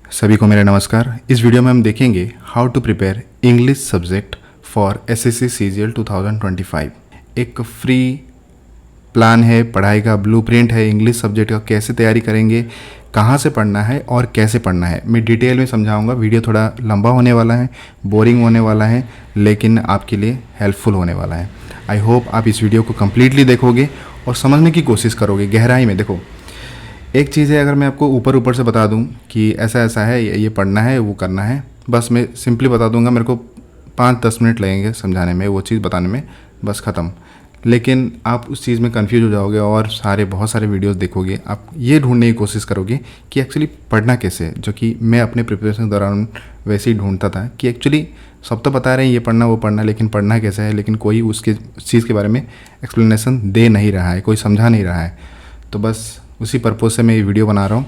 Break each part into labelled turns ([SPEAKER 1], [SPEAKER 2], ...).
[SPEAKER 1] सभी को मेरा नमस्कार। इस वीडियो में हम देखेंगे how to prepare English subject for SSC CGL 2025। एक फ्री प्लान है, पढ़ाई का ब्लूप्रिंट है। इंग्लिश सब्जेक्ट का कैसे तैयारी करेंगे, कहाँ से पढ़ना है और कैसे पढ़ना है, मैं डिटेल में समझाऊंगा। वीडियो थोड़ा लंबा होने वाला है, बोरिंग होने वाला है, लेकिन आपके लिए हेल्पफुल होने वाला है। आई होप आप इस वीडियो को कम्प्लीटली देखोगे और समझने की कोशिश करोगे गहराई में। देखो, एक चीज़ है, अगर मैं आपको ऊपर ऊपर से बता दूं कि ऐसा ऐसा है, ये पढ़ना है, वो करना है, बस मैं सिंपली बता दूंगा, मेरे को 5-10 मिनट लगेंगे समझाने में, वो चीज़ बताने में, बस ख़त्म। लेकिन आप उस चीज़ में कंफ्यूज हो जाओगे और बहुत सारे वीडियोस देखोगे। आप ये ढूंढने की कोशिश करोगे कि एक्चुअली पढ़ना कैसे है, जो कि मैं अपने प्रिपरेशन के दौरान वैसे ही ढूंढता था कि एक्चुअली सब तो बता रहे हैं ये पढ़ना वो पढ़ना, लेकिन पढ़ना कैसे है, लेकिन कोई उस चीज़ के बारे में एक्सप्लेनेशन दे नहीं रहा है, कोई समझा नहीं रहा है। तो बस उसी पर्पज़ से मैं ये वीडियो बना रहा हूँ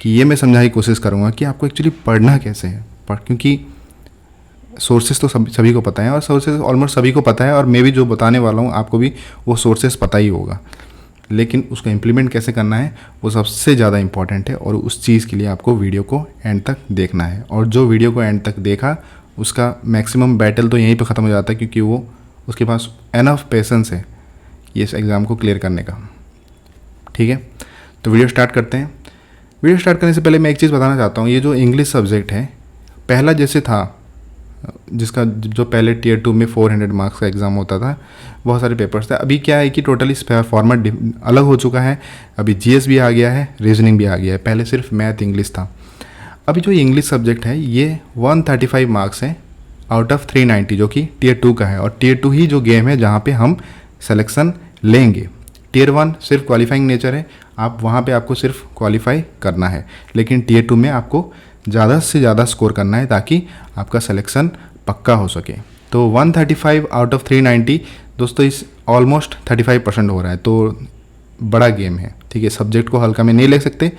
[SPEAKER 1] कि ये मैं समझाने की कोशिश करूँगा कि आपको एक्चुअली पढ़ना कैसे है। क्योंकि सोर्सेज तो सभी को पता है, और सोर्सेज ऑलमोस्ट सभी को पता है, और मैं भी जो बताने वाला हूँ आपको भी वो सोर्सेज पता ही होगा, लेकिन उसको इम्प्लीमेंट कैसे करना है वो सबसे ज़्यादा इंपॉर्टेंट है। और उस चीज़ के लिए आपको वीडियो को एंड तक देखना है, और जो वीडियो को एंड तक देखा उसका मैक्सिमम बैटल तो यहीं पर ख़त्म हो जाता है, क्योंकि वो उसके पास एनफ पेशेंस है ये इस एग्ज़ाम को क्लियर करने का। ठीक है, तो वीडियो स्टार्ट करते हैं। वीडियो स्टार्ट करने से पहले मैं एक चीज़ बताना चाहता हूँ। ये जो इंग्लिश सब्जेक्ट है, पहला जैसे था, जिसका जो पहले टियर 2 में 400 मार्क्स का एग्ज़ाम होता था, बहुत सारे पेपर्स थे। अभी क्या है कि टोटली फॉर्मेट अलग हो चुका है। अभी जीएस भी आ गया है, रीजनिंग भी आ गया है। पहले सिर्फ मैथ इंग्लिश था। अभी जो इंग्लिश सब्जेक्ट है ये 135 मार्क्स है आउट ऑफ 390, जो कि टियर 2 का है। और टियर 2 ही जो गेम है जहाँ पे हम सिलेक्शन लेंगे। टियर 1 सिर्फ क्वालिफाइंग नेचर है, आप वहाँ पे आपको सिर्फ क्वालिफाई करना है, लेकिन टियर 2 में आपको ज़्यादा से ज़्यादा स्कोर करना है ताकि आपका सिलेक्शन पक्का हो सके। तो 135 आउट ऑफ 390 दोस्तों, इस ऑलमोस्ट 35% हो रहा है। तो बड़ा गेम है, ठीक है। सब्जेक्ट को हल्का में नहीं ले सकते,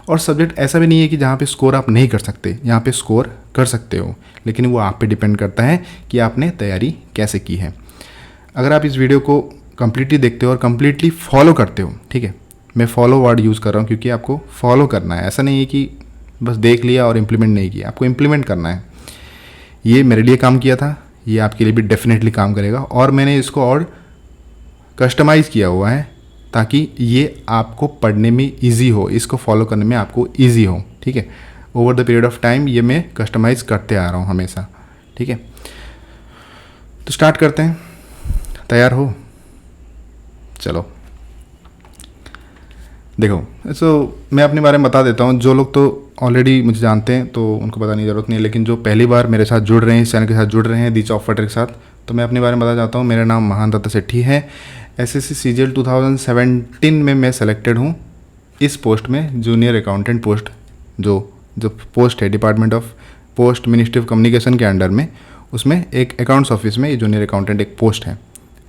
[SPEAKER 1] और सब्जेक्ट ऐसा भी नहीं है कि जहाँ पे स्कोर आप नहीं कर सकते, यहाँ पे स्कोर कर सकते हो, लेकिन वो आप पे डिपेंड करता है कि आपने तैयारी कैसे की है। अगर आप इस वीडियो को कंप्लीटली देखते हो और कंप्लीटली फॉलो करते हो, ठीक है, मैं फॉलो वर्ड यूज़ कर रहा हूँ क्योंकि आपको फॉलो करना है। ऐसा नहीं है कि बस देख लिया और इम्प्लीमेंट नहीं किया, आपको इम्प्लीमेंट करना है। ये मेरे लिए काम किया था, ये आपके लिए भी डेफिनेटली काम करेगा, और मैंने इसको और कस्टमाइज़ किया हुआ है ताकि ये आपको पढ़ने में ईजी हो, इसको फॉलो करने में आपको ईजी हो। ठीक है, over the period of time ये मैं कस्टमाइज़ करते आ रहा हूँ हमेशा। ठीक है, तो स्टार्ट करते हैं। तैयार हो? चलो देखो, मैं अपने बारे में बता देता हूँ। जो लोग तो ऑलरेडी मुझे जानते हैं तो उनको बताने की ज़रूरत नहीं है, लेकिन जो पहली बार मेरे साथ जुड़ रहे हैं, इस चैनल के साथ जुड़ रहे हैं, दी जॉब फाइटर के साथ, तो मैं अपने बारे में बता चाहता हूँ। मेरा नाम महान दत्ता सेठी है। एसएससी सीजीएल 2017 में मैं सेलेक्टेड हूँ इस पोस्ट में, जूनियर अकाउंटेंट पोस्ट। जो पोस्ट है department of post ministry of communication के अंडर में, उसमें एक अकाउंट्स ऑफिस में ये जूनियर अकाउंटेंट एक पोस्ट है।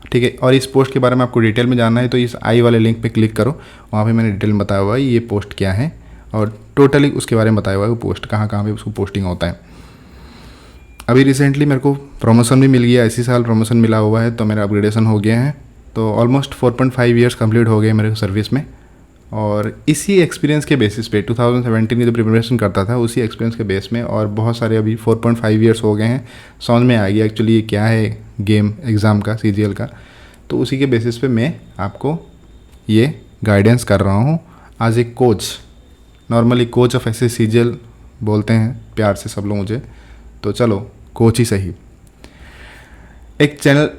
[SPEAKER 1] ठीक है, और इस पोस्ट के बारे में आपको डिटेल में जानना है तो इस आई वाले लिंक पे क्लिक करो, वहाँ पे मैंने डिटेल में बताया हुआ है ये पोस्ट क्या है, और टोटली उसके बारे में बताया हुआ है वो पोस्ट कहाँ पे उसको पोस्टिंग होता है। अभी रिसेंटली मेरे को प्रमोशन भी मिल गया, इसी साल प्रमोशन मिला हुआ है, तो मेरा अपग्रेडेशन हो गया है। तो ऑलमोस्ट 4.5 ईयर्स कंप्लीट हो गए मेरे सर्विस में, और इसी एक्सपीरियंस के बेसिस पे 2017 की जो प्रिपरेशन करता था उसी एक्सपीरियंस के बेस में, और बहुत सारे अभी 4.5 ईयर्स हो गए हैं, समझ में आ गया एक्चुअली ये क्या है गेम एग्ज़ाम का, सीजीएल का। तो उसी के बेसिस पे मैं आपको ये गाइडेंस कर रहा हूँ as a coach. Normally coach of SSC CGL बोलते हैं प्यार से सब लोग मुझे, तो चलो कोच ही सही। एक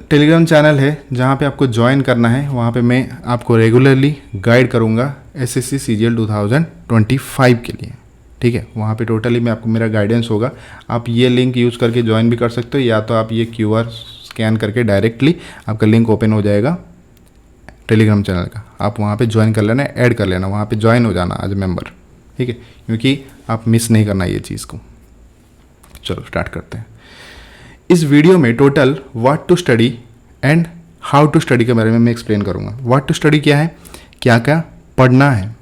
[SPEAKER 1] टेलीग्राम चैनल है जहाँ पे आपको ज्वाइन करना है, वहाँ पे मैं आपको रेगुलरली गाइड करूँगा एसएससी सीजीएल 2025 के लिए। ठीक है, वहाँ पे टोटली मैं आपको मेरा गाइडेंस होगा। आप ये लिंक यूज़ करके ज्वाइन भी कर सकते हो, या तो आप ये QR स्कैन करके डायरेक्टली आपका लिंक ओपन हो जाएगा टेलीग्राम चैनल का, आप वहाँ पे ज्वाइन कर लेना, ऐड कर लेना, वहाँ पे ज्वाइन हो जाना एज ए मेंबर। ठीक है, क्योंकि आप मिस नहीं करना ये चीज़ को। चलो स्टार्ट करते हैं। इस वीडियो में total what to study and how to study के बारे में मैं एक्सप्लेन करूँगा। व्हाट टू स्टडी क्या है, क्या क्या पढ़ना है,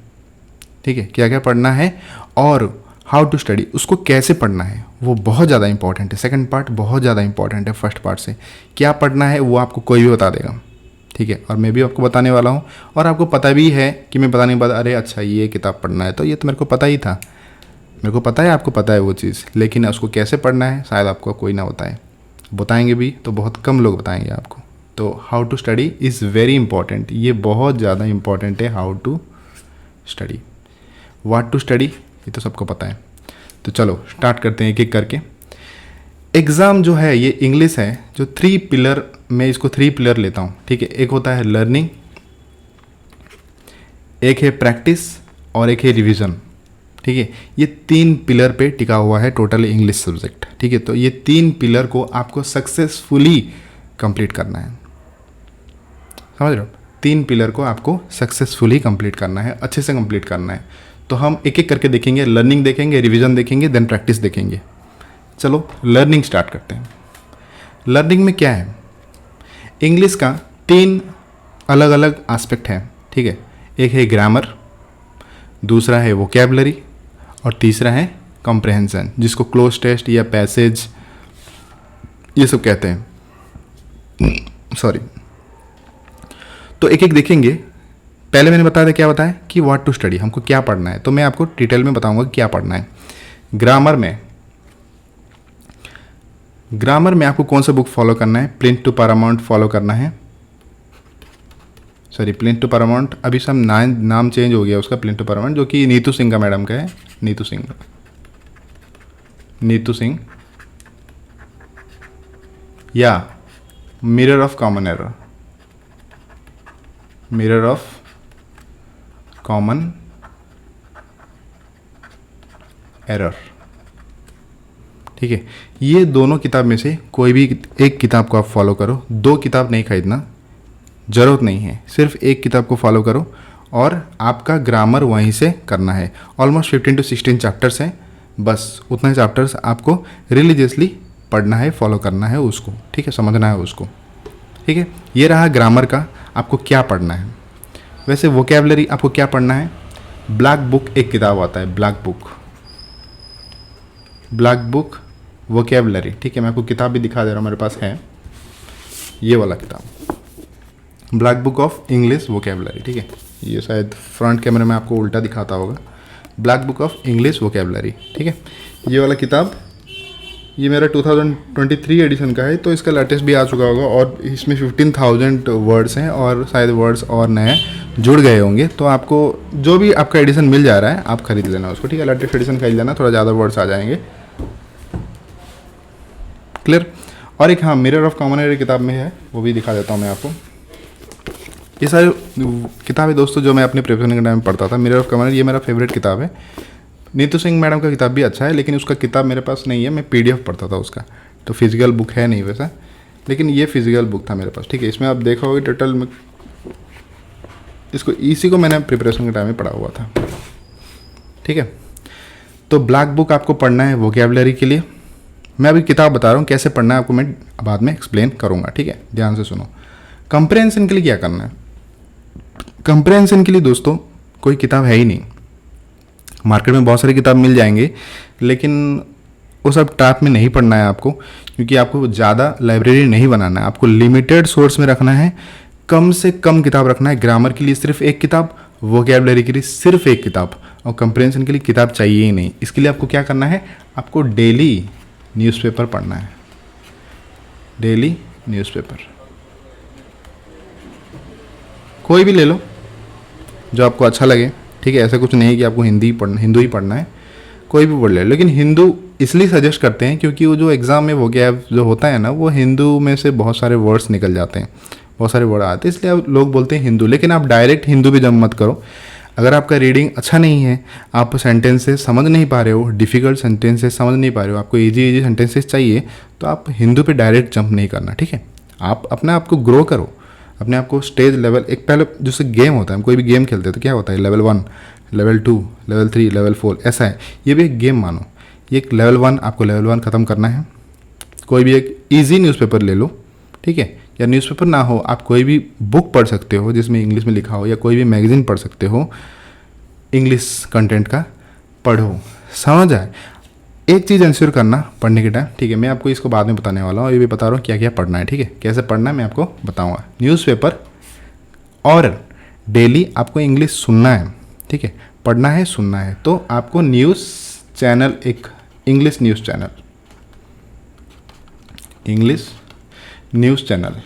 [SPEAKER 1] ठीक है, क्या क्या पढ़ना है, और हाउ टू स्टडी उसको कैसे पढ़ना है, वो बहुत ज़्यादा इंपॉर्टेंट है। सेकंड पार्ट बहुत ज़्यादा इंपॉर्टेंट है फर्स्ट पार्ट से। क्या पढ़ना है वो आपको कोई भी बता देगा, ठीक है, और मैं भी आपको बताने वाला हूँ, और आपको पता भी है कि मैं बताने के बाद अरे अच्छा ये किताब पढ़ना है, तो ये तो मेरे को पता ही था। मेरे को पता है आपको पता है वो चीज़, लेकिन उसको कैसे पढ़ना है शायद आपको कोई ना बताए, बताएंगे भी तो बहुत कम लोग बताएंगे आपको। तो how to study is very important, ये बहुत ज़्यादा इंपॉर्टेंट है। How to study, what to study ये तो सबको पता है। तो चलो स्टार्ट करते हैं एक एक करके। एग्ज़ाम जो है ये इंग्लिश है, जो 3 पिलर, मैं इसको 3 पिलर लेता हूँ, ठीक है। एक होता है लर्निंग, एक है प्रैक्टिस और एक है रिवीजन, ठीक है। ये 3 पिलर पे टिका हुआ है टोटल इंग्लिश सब्जेक्ट, ठीक है। तो ये 3 पिलर को आपको सक्सेसफुली कंप्लीट करना है, समझ रहे हो। 3 पिलर को आपको सक्सेसफुली कंप्लीट करना है, अच्छे से कंप्लीट करना है। तो हम एक एक करके देखेंगे, लर्निंग देखेंगे, रिवीजन देखेंगे, देन प्रैक्टिस देखेंगे। चलो लर्निंग स्टार्ट करते हैं। लर्निंग में क्या है, इंग्लिश का 3 अलग अलग एस्पेक्ट है, ठीक है। एक है ग्रामर, दूसरा है वोकैबुलरी और तीसरा है कॉम्प्रहेंशन, जिसको क्लोज टेस्ट या पैसेज ये सब कहते हैं, सॉरी। तो एक एक देखेंगे। पहले मैंने बताया था, क्या बताया कि व्हाट टू स्टडी, हमको क्या पढ़ना है। तो मैं आपको डिटेल में बताऊंगा कि क्या पढ़ना है। ग्रामर में आपको कौन सा बुक फॉलो करना है, प्लिंथ टू पैरामाउंट फॉलो करना है, सॉरी प्लिंथ टू पैरामाउंट, अभी सब नाम चेंज हो गया उसका, प्लिंथ टू पैरामाउंट, जो कि नीतू सिंह का मैडम का है, नीतू सिंह या मिरर ऑफ कॉमन एरर, ठीक है। ये दोनों किताब में से कोई भी एक किताब को आप फॉलो करो, 2 किताब नहीं खरीदना, ज़रूरत नहीं है, सिर्फ एक किताब को फॉलो करो और आपका ग्रामर वहीं से करना है। ऑलमोस्ट 15 to 16 चैप्टर्स हैं, बस उतना ही चैप्टर्स आपको रिलीजियसली पढ़ना है, फॉलो करना है उसको, ठीक है, समझना है उसको, ठीक है। ये रहा ग्रामर का, आपको क्या पढ़ना है। वैसे वोकैबुलरी आपको क्या पढ़ना है, ब्लैक बुक एक किताब आता है, ब्लैक बुक वोकैबुलरी, ठीक है। मैं आपको किताब भी दिखा दे रहा हूँ, मेरे पास है ये वाला किताब, black book of English vocabulary, ठीक है। ये शायद फ्रंट कैमरे में आपको उल्टा दिखाता होगा, black book of English vocabulary, ठीक है। ये वाला किताब ये मेरा 2023 एडिशन का है, तो इसका लेटेस्ट भी आ चुका होगा और इसमें 15,000 वर्ड्स हैं और शायद वर्ड्स और नए जुड़ गए होंगे। तो आपको जो भी आपका एडिशन मिल जा रहा है आप खरीद लेना उसको, ठीक है। लेटेस्ट एडिशन खरीद लेना, थोड़ा ज़्यादा वर्ड्स आ जाएंगे, क्लियर। और एक हाँ मिरर ऑफ कॉमन एरर किताब में है, वो भी दिखा देता हूँ मैं आपको। ये सारी किताबें दोस्तों जो मैं अपने प्रिपरेशन के टाइम में पढ़ता था, मिरर ऑफ कॉमन एरर ये मेरा फेवरेट किताब है। नीतू सिंह मैडम का किताब भी अच्छा है, लेकिन उसका किताब मेरे पास नहीं है, मैं PDF पढ़ता था उसका, तो फिजिकल बुक है नहीं वैसा, लेकिन ये फिजिकल बुक था मेरे पास, ठीक है। इसमें आप देखा होगा टोटल में इसी को मैंने प्रिपरेशन के टाइम में पढ़ा हुआ था, ठीक है। तो ब्लैक बुक आपको पढ़ना है वोकैबुलरी के लिए। मैं अभी किताब बता रहा हूँ, कैसे पढ़ना है आपको मैं बाद में एक्सप्लेन करूँगा, ठीक है, ध्यान से सुनो। कंप्रहेंशन के लिए क्या करना है, कंप्रहेंशन के लिए दोस्तों कोई किताब है ही नहीं। मार्केट में बहुत सारी किताब मिल जाएंगे, लेकिन वो सब टाइप में नहीं पढ़ना है आपको, क्योंकि आपको ज़्यादा लाइब्रेरी नहीं बनाना है, आपको लिमिटेड सोर्स में रखना है, कम से कम किताब रखना है। ग्रामर के लिए सिर्फ एक किताब, वोकैबुलरी के लिए सिर्फ एक किताब, और कंप्रहेंशन के लिए किताब चाहिए ही नहीं। इसके लिए आपको क्या करना है, आपको डेली न्यूज़पेपर पढ़ना है, डेली न्यूज़पेपर कोई भी ले लो जो आपको अच्छा लगे, ठीक है। ऐसा कुछ नहीं है कि आपको हिंदू ही पढ़ना है, कोई भी पढ़ ले। लेकिन हिंदू इसलिए सजेस्ट करते हैं क्योंकि वो जो एग्ज़ाम में वोकैब जो होता है ना, वो हिंदू में से बहुत सारे वर्ड्स निकल जाते हैं, बहुत सारे वर्ड आते हैं, इसलिए आप लोग बोलते हैं हिंदू। लेकिन आप डायरेक्ट हिंदू भी जम मत करो। अगर आपका रीडिंग अच्छा नहीं है, आप सेंटेंसेस समझ नहीं पा रहे हो, डिफ़िकल्ट सेंटेंसेस समझ नहीं पा रहे हो, आपको इजी सेंटेंसेस चाहिए, तो आप हिंदू पे डायरेक्ट जंप नहीं करना, ठीक है। आप अपने आप को ग्रो करो, अपने आप को स्टेज लेवल, एक पहले जैसे गेम होता है, हम कोई भी गेम खेलते हैं तो क्या होता है, लेवल 1, लेवल 2, लेवल 3, लेवल 4, ऐसा है। ये भी एक गेम मानो, ये एक लेवल 1, आपको लेवल 1 ख़त्म करना है। कोई भी एक ईजी न्यूज़पेपर ले लो, ठीक है, या न्यूज़पेपर ना हो आप कोई भी बुक पढ़ सकते हो जिसमें इंग्लिश में लिखा हो, या कोई भी मैगज़ीन पढ़ सकते हो, इंग्लिश कंटेंट का पढ़ो, समझ आए। एक चीज़ इंश्योर करना पढ़ने के टाइम, ठीक है, मैं आपको इसको बाद में बताने वाला हूँ, ये भी बता रहा हूँ क्या क्या पढ़ना है, ठीक है, कैसे पढ़ना है मैं आपको बताऊँगा। न्यूज़पेपर और डेली आपको इंग्लिश सुनना है, ठीक है, पढ़ना है सुनना है। तो आपको न्यूज़ चैनल, एक English news channel, English news channel.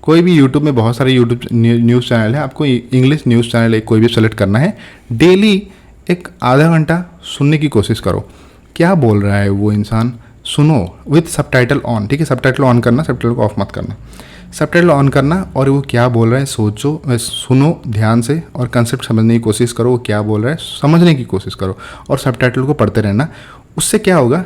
[SPEAKER 1] कोई भी यूट्यूब में बहुत सारे यूट्यूब न्यूज़ चैनल है, आपको इंग्लिश न्यूज़ चैनल एक कोई भी सेलेक्ट करना है। डेली एक आधा घंटा सुनने की कोशिश करो, क्या बोल रहा है वो इंसान, सुनो विथ सबटाइटल ऑन। ठीक है, सबटाइटल ऑन करना, सबटाइटल को ऑफ मत करना, सबटाइटल ऑन करना और वो क्या बोल रहा है सोचो, सुनो ध्यान से और कंसेप्ट समझने की कोशिश करो, वो क्या बोल रहा है समझने की कोशिश करो और सबटाइटल को पढ़ते रहना। उससे क्या होगा,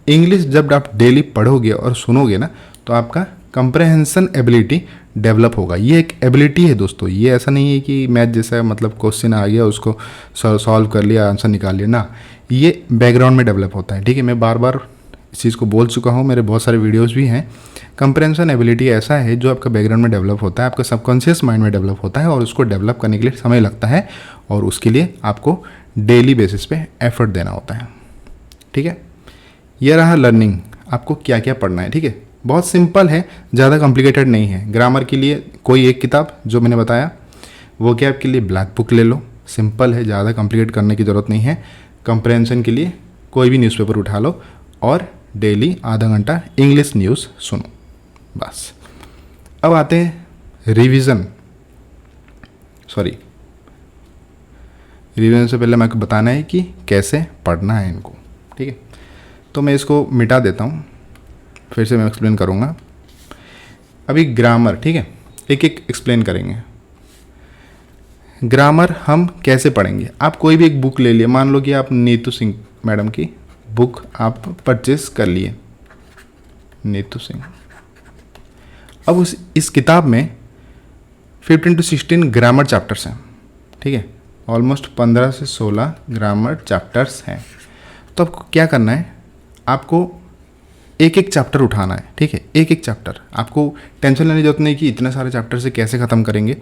[SPEAKER 1] इंग्लिश जब आप डेली पढ़ोगे और सुनोगे ना तो आपका कंप्रहेंशन एबिलिटी डेवलप होगा। ये एक एबिलिटी है दोस्तों, ये ऐसा नहीं है कि मैथ जैसा मतलब क्वेश्चन आ गया उसको सॉल्व कर लिया, आंसर निकाल लिया ना, ये बैकग्राउंड में डेवलप होता है। ठीक है, मैं बार बार इस चीज़ को बोल चुका हूँ, मेरे बहुत सारे वीडियोस भी हैं। कंप्रहेंशन एबिलिटी ऐसा है जो आपका बैकग्राउंड में डेवलप होता है, आपका सबकॉन्शियस माइंड में डेवलप होता है और उसको डेवलप करने के लिए समय लगता है और उसके लिए आपको डेली बेसिस पे एफर्ट देना होता है। ठीक है, यह रहा लर्निंग, आपको क्या क्या पढ़ना है। ठीक है, बहुत सिंपल है, ज़्यादा कॉम्प्लिकेटेड नहीं है। ग्रामर के लिए कोई एक किताब जो मैंने बताया, वो क्या आपके लिए ब्लैक बुक ले लो, सिंपल है, ज़्यादा कॉम्प्लिकेट करने की ज़रूरत नहीं है। कंप्रहेंशन के लिए कोई भी न्यूज़पेपर उठा लो और डेली आधा घंटा इंग्लिश न्यूज़ सुनो, बस। अब आते हैं रिवीजन से पहले मेरे को बताना है कि कैसे पढ़ना है इनको। ठीक है, तो मैं इसको मिटा देता हूँ, फिर से मैं एक्सप्लेन करूँगा। अभी ग्रामर, ठीक है, एक एक एक्सप्लेन करेंगे। ग्रामर हम कैसे पढ़ेंगे, आप कोई भी एक बुक ले लिए, मान लो कि आप नीतू सिंह मैडम की बुक आप परचेस कर लिए, नीतू सिंह। अब इस किताब में 15 to 16 ग्रामर चैप्टर्स हैं। ठीक है, ऑलमोस्ट 15 से 16 ग्रामर चैप्टर्स हैं। तो आपको क्या करना है, आपको एक एक चैप्टर उठाना है। ठीक है, एक एक चैप्टर, आपको टेंशन लेने की जरूरत नहीं कि इतने सारे चैप्टर से कैसे ख़त्म करेंगे।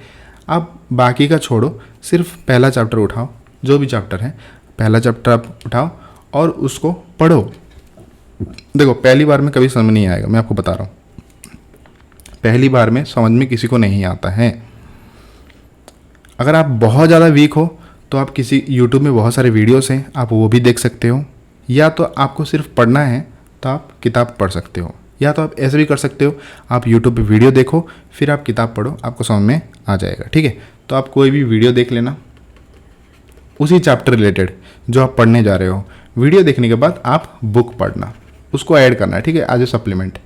[SPEAKER 1] आप बाकी का छोड़ो, सिर्फ पहला चैप्टर उठाओ, जो भी चैप्टर है पहला चैप्टर आप उठाओ और उसको पढ़ो। देखो, पहली बार में कभी समझ नहीं आएगा, मैं आपको बता रहा हूँ, पहली बार में समझ में किसी को नहीं आता है। अगर आप बहुत ज़्यादा वीक हो तो आप किसी यूट्यूब में बहुत सारे वीडियोस हैं, आप वो भी देख सकते हो, या तो आपको सिर्फ पढ़ना है तो आप किताब पढ़ सकते हो, या तो आप ऐसे भी कर सकते हो, आप यूट्यूब पे वीडियो देखो फिर आप किताब पढ़ो, आपको समझ में आ जाएगा। ठीक है, तो आप कोई भी वीडियो देख लेना उसी चैप्टर रिलेटेड जो आप पढ़ने जा रहे हो। वीडियो देखने के बाद आप बुक पढ़ना, उसको ऐड करना है। ठीक है, एज ए सप्लीमेंट।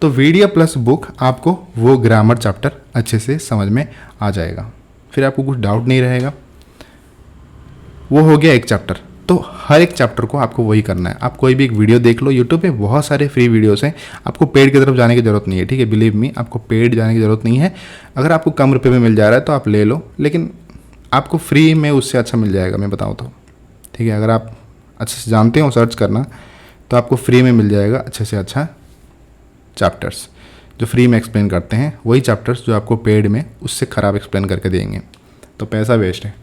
[SPEAKER 1] तो वीडियो प्लस बुक आपको वो ग्रामर चैप्टर अच्छे से समझ में आ जाएगा, फिर आपको कुछ डाउट नहीं रहेगा। वो हो गया एक चैप्टर। तो हर एक चैप्टर को आपको वही करना है। आप कोई भी एक वीडियो देख लो, यूट्यूब पे बहुत सारे फ्री वीडियोस हैं, आपको पेड की तरफ जाने की ज़रूरत नहीं है। ठीक है, बिलीव मी, आपको पेड जाने की ज़रूरत नहीं है। अगर आपको कम रुपए में मिल जा रहा है तो आप ले लो, लेकिन आपको फ्री में उससे अच्छा मिल जाएगा, मैं बताऊँ तो। ठीक है, अगर आप अच्छे से जानते हो सर्च करना तो आपको फ्री में मिल जाएगा अच्छे से अच्छा चैप्टर्स जो फ्री में एक्सप्लेन करते हैं, वही चैप्टर्स जो आपको पेड में उससे ख़राब एक्सप्लेन करके देंगे, तो पैसा वेस्ट है।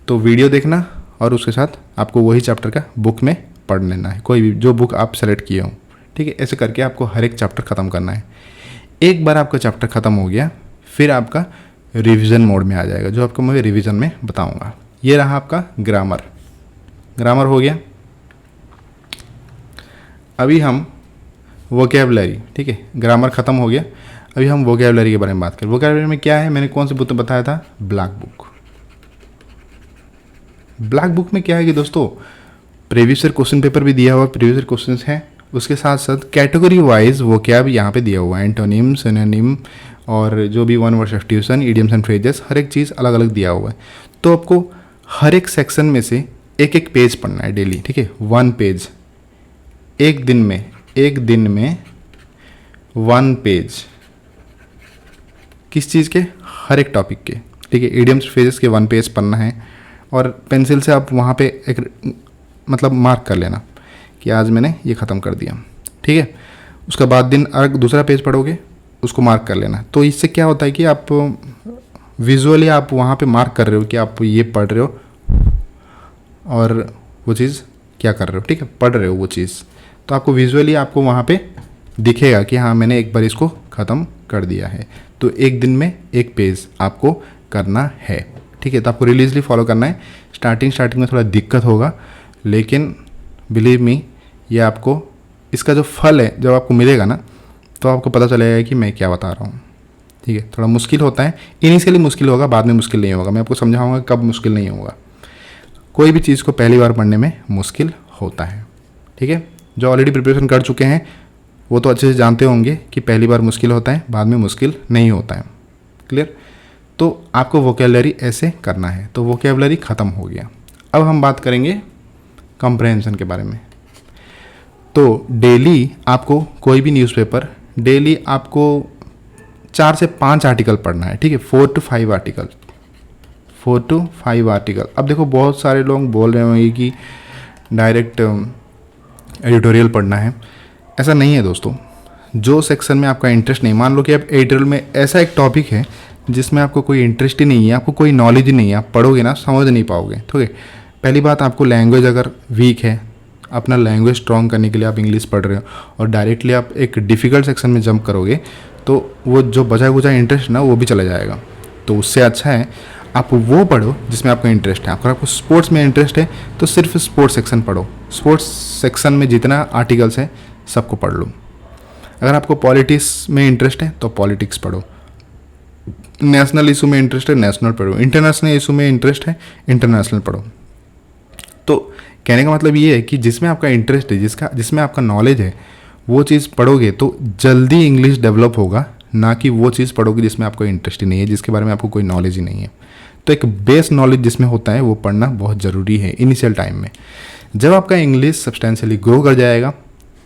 [SPEAKER 1] तो वीडियो देखना और उसके साथ आपको वही चैप्टर का बुक में पढ़ लेना है, कोई भी जो बुक आप सेलेक्ट किए हो। ठीक है, ऐसे करके आपको हर एक चैप्टर ख़त्म करना है। एक बार आपका चैप्टर ख़त्म हो गया फिर आपका रिवीजन मोड में आ जाएगा, जो आपको मैं रिवीजन में बताऊंगा। ये रहा आपका ग्रामर, ग्रामर हो गया। अभी हम वोकैबुलरी, ठीक है, ग्रामर ख़त्म हो गया, अभी हम वोकैबुलरी के बारे में बात करें। वोकैबुलरी में क्या है, मैंने कौन सी बुक बताया था, ब्लैक बुक। ब्लैक बुक में क्या है कि दोस्तों प्रीवियस ईयर क्वेश्चन पेपर भी दिया हुआ, प्रीवियस ईयर क्वेश्चंस हैं, उसके साथ साथ कैटेगरी वाइज वोकैब यहाँ पे दिया हुआ है, एंटोनिम, सिनोनिम और जो भी one word substitution, idioms and phrases, हर एक चीज़ अलग अलग दिया हुआ है। तो आपको हर एक सेक्शन में से एक एक पेज पढ़ना है डेली। ठीक है, 1 पेज, एक दिन में 1 पेज, किस चीज़ के, हर एक टॉपिक के। ठीक है, इडियम्स फ्रेजेस के 1 पेज पढ़ना है और पेंसिल से आप वहाँ पे एक मतलब मार्क कर लेना कि आज मैंने ये ख़त्म कर दिया। ठीक है, उसके बाद दिन अगर दूसरा पेज पढ़ोगे उसको मार्क कर लेना। तो इससे क्या होता है कि आप विजुअली आप वहाँ पे मार्क कर रहे हो कि आप ये पढ़ रहे हो और वो चीज़ क्या कर रहे हो। ठीक है, पढ़ रहे हो वो चीज़, तो आपको विजुअली आपको वहाँ पे दिखेगा कि हाँ मैंने एक बार इसको ख़त्म कर दिया है। तो एक दिन में 1 पेज आपको करना है। ठीक है, तो आपको रिलीजली फॉलो करना है। स्टार्टिंग में थोड़ा दिक्कत होगा लेकिन बिलीव मी, ये आपको इसका जो फल है जब आपको मिलेगा ना, तो आपको पता चलेगा कि मैं क्या बता रहा हूँ। ठीक है, थोड़ा मुश्किल होता है, इनिशियली मुश्किल होगा, बाद में मुश्किल नहीं होगा। मैं आपको समझाऊंगा कब मुश्किल नहीं होगा। कोई भी चीज़ को पहली बार पढ़ने में मुश्किल होता है। ठीक है, जो ऑलरेडी प्रिपरेशन कर चुके हैं वो तो अच्छे से जानते होंगे कि पहली बार मुश्किल होता है, बाद में मुश्किल नहीं होता है। क्लियर? तो आपको वोकेबलरी ऐसे करना है। तो वोकेबलरी ख़त्म हो गया। अब हम बात करेंगे कॉम्प्रहेंशन के बारे में। तो डेली आपको कोई भी न्यूज़पेपर, डेली आपको 4 से 5 आर्टिकल पढ़ना है। ठीक है, 4 to 5 आर्टिकल, 4 to 5 आर्टिकल। अब देखो बहुत सारे लोग बोल रहे होंगे कि डायरेक्ट एडिटोरियल पढ़ना है। ऐसा नहीं है दोस्तों। जो सेक्शन में आपका इंटरेस्ट नहीं, मान लो कि आप एडिटोरियल में ऐसा एक टॉपिक है जिसमें आपको कोई इंटरेस्ट ही नहीं है, आपको कोई नॉलेज ही नहीं है, आप पढ़ोगे ना समझ नहीं पाओगे। ठीक है, पहली बात, आपको लैंग्वेज अगर वीक है, अपना लैंग्वेज स्ट्रॉन्ग करने के लिए आप इंग्लिश पढ़ रहे हो और डायरेक्टली आप एक डिफ़िकल्ट सेक्शन में जंप करोगे तो वो जो बचा कुचा इंटरेस्ट ना वो भी चला जाएगा। तो उससे अच्छा है आप वो पढ़ो जिसमें आपका इंटरेस्ट है। अगर आपको स्पोर्ट्स में इंटरेस्ट है तो सिर्फ स्पोर्ट्स सेक्शन पढ़ो। स्पोर्ट्स सेक्शन में जितना आर्टिकल्स है सबको पढ़ लो। अगर आपको पॉलिटिक्स में इंटरेस्ट है तो पॉलिटिक्स पढ़ो। नेशनल इशू में इंटरेस्ट है, नेशनल पढ़ो। इंटरनेशनल इशू में इंटरेस्ट है, इंटरनेशनल पढ़ो। तो कहने का मतलब ये है कि जिसमें आपका इंटरेस्ट है, जिसमें आपका नॉलेज है, वो चीज़ पढ़ोगे तो जल्दी इंग्लिश डेवलप होगा, ना कि वो चीज़ पढ़ोगे जिसमें आपको इंटरेस्ट ही नहीं है, जिसके बारे में आपको कोई नॉलेज ही नहीं है। तो एक बेस नॉलेज जिसमें होता है वो पढ़ना बहुत ज़रूरी है इनिशियल टाइम में। जब आपका इंग्लिश सब्सटेंशियली ग्रो कर जाएगा